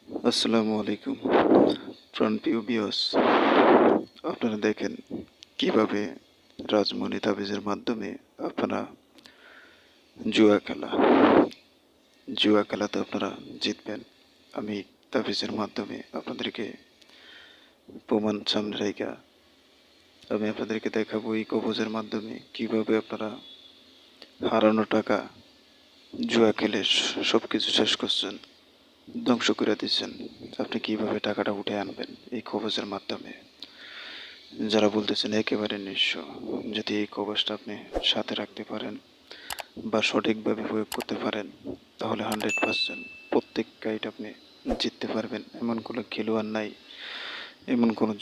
আসসালামু আলাইকুম প্রাণপ্রিয় ভিউয়ার্স, আপনারা দেখেন কিভাবে রাজমণি তাবিজের মাধ্যমে আপনারা জুয়া খেলাতে আপনারা জিতবেন। আমি তাবিজের মাধ্যমে আপনাদেরকে প্রমাণ সামনে রেখা আমি আপনাদেরকে দেখাবো এই কবজের মাধ্যমে কিভাবে আপনারা হারানো টাকা জুয়া খেলে সবকিছু শেষ করছেন, ধ্বংস করে দিচ্ছেন। আপনি কিভাবে টাকাটা উঠে আনবেন এই কবজের মাধ্যমে। যারা বলতেছেন একেবারে নিঃস্ব, যদি এই কবচটা আপনি সাথে রাখতে পারেন বা সঠিকভাবে প্রয়োগ করতে পারেন তাহলে 100% প্রত্যেক গাইড আপনি জিততে পারবেন। এমন কোনো খেলোয়াড় নাই, এমন কোনো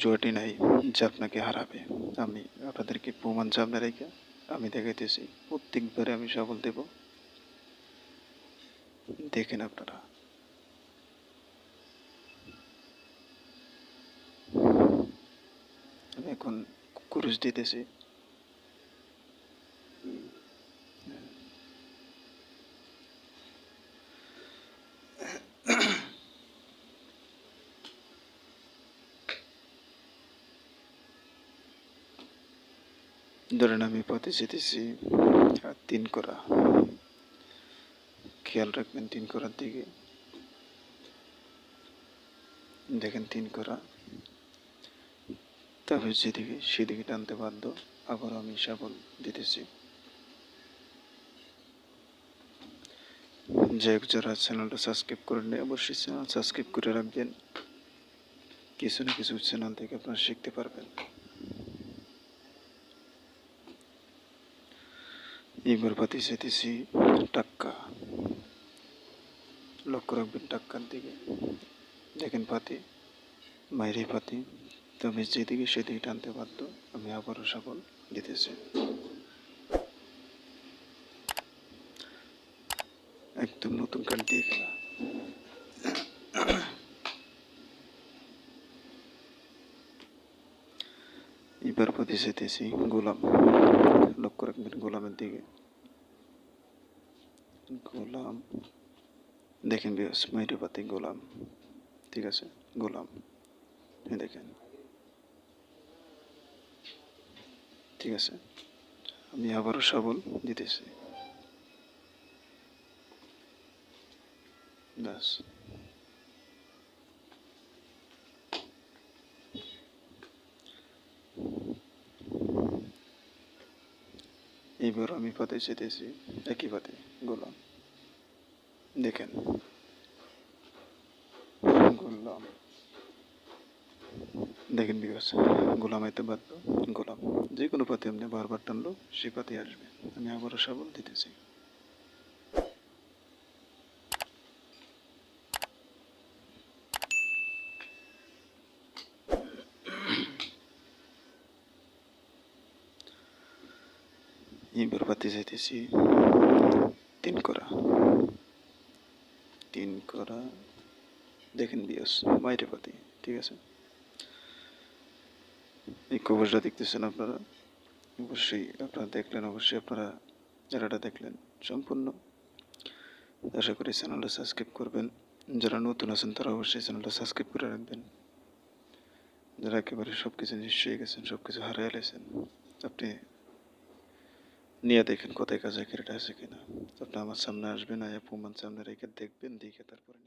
জুয়াটি নাই যে আপনাকে হারাবে। আমি আপনাদেরকে প্রমাণ সামনে রেখে আমি দেখাইতেছি, প্রত্যেকবারে আমি সফল দেব। দেখেন আপনারা। আমি এখন কুরুশ দিতেছি। ধরেন আমি পথে যেতেছি 3 করা, খেয়াল রাখবেন 3 করার দিকে। দেখেন 3 করা, তবে যেদিকে সেদিকে টানতে বাধ্য। আবার আমি সাবল দিতেছি। যাই হোক, যারা চ্যানেলটা সাবস্ক্রাইব করেন অবশ্যই চ্যানেল সাবস্ক্রাইব করে রাখবেন। কিছু না কিছু চ্যানেল থেকে আপনারা শিখতে পারবেন। এইবার পাতি যেতেছি টাক্কা, লক্ষ্য রাখবেন টাক্কার দিকে। দেখেন পাতি, মাইরে পাতি, তবে যেদিকে সেদিকে টানতে বাধ্য। আমি আবারও সাবল দিতেছি। একদম নতুন কার্ড দিয়ে খেলা। এবার পাতি যেতেছি গোলাম, লক্ষ্য রাখবেন গোলামের দিকে। গোলাম, দেখেন বিয়স মাইরে পাতি গোলাম, ঠিক আছে গোলাম, দেখেন ঠিক আছে। আমি আবারও সাবল দিতেছি। ব্যাস, এইবার আমি পাতে যেতেছি একই পাতে গোলাম। দেখেন গোলাম, দেখেন বিকজ গোলাম আইতে বাধ্য। গোলাম যে কোনো পাতে আপনি বারবার টানলো সেই পাতে আসবে। আমি আবারও সাবল দিতেছি। এইবার পাতে যেতেছি 3 করা, 3 করা। দেখেন বিয়স মাইরে পাতি, ঠিক আছে। এই কবরটা দেখতেছেন আপনারা, অবশ্যই আপনারা দেখলেন, অবশ্যই আপনারা যারা দেখলেন সম্পূর্ণ। আশা করি চ্যানেলটা সাবস্ক্রাইব করবেন। যারা নতুন আছেন তারা অবশ্যই চ্যানেলটা সাবস্ক্রাইব করে রাখবেন। যারা একেবারে সব কিছু নিশ্চয় হয়ে গেছেন, সব কিছু হারিয়ে গেছেন, আপনি নিয়ে দেখেন কোথায় কাজে কেরেটা আছে কিনা। আপনি আমার সামনে আসবেন, আয়া প্রমাণ সামনে রেখে দেখবেন, দেখে তারপরে